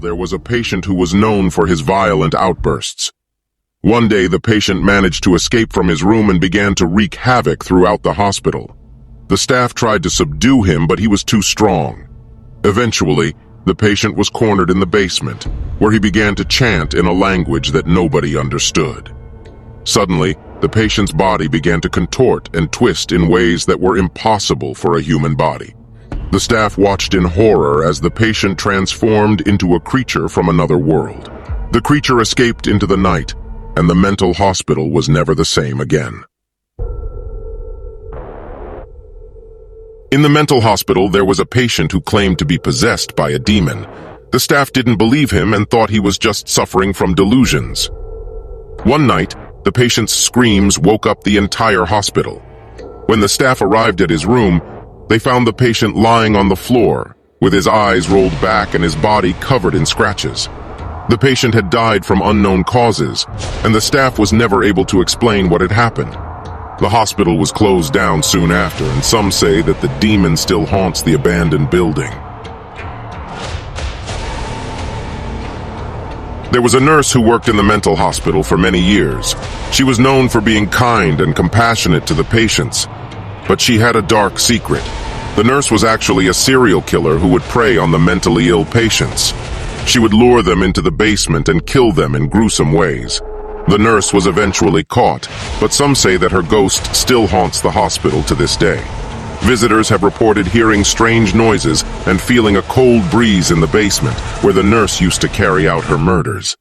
there was a patient who was known for his violent outbursts. One day, the patient managed to escape from his room and began to wreak havoc throughout the hospital. The staff tried to subdue him, but he was too strong. Eventually, the patient was cornered in the basement, where he began to chant in a language that nobody understood. Suddenly, the patient's body began to contort and twist in ways that were impossible for a human body. The staff watched in horror as the patient transformed into a creature from another world. The creature escaped into the night, and the mental hospital was never the same again. In the mental hospital, there was a patient who claimed to be possessed by a demon. The staff didn't believe him and thought he was just suffering from delusions. One night, the patient's screams woke up the entire hospital. When the staff arrived at his room, they found the patient lying on the floor, with his eyes rolled back and his body covered in scratches. The patient had died from unknown causes, and the staff was never able to explain what had happened. The hospital was closed down soon after, and some say that the demon still haunts the abandoned building. There was a nurse who worked in the mental hospital for many years. She was known for being kind and compassionate to the patients, but she had a dark secret. The nurse was actually a serial killer who would prey on the mentally ill patients. She would lure them into the basement and kill them in gruesome ways. The nurse was eventually caught, but some say that her ghost still haunts the hospital to this day. Visitors have reported hearing strange noises and feeling a cold breeze in the basement where the nurse used to carry out her murders.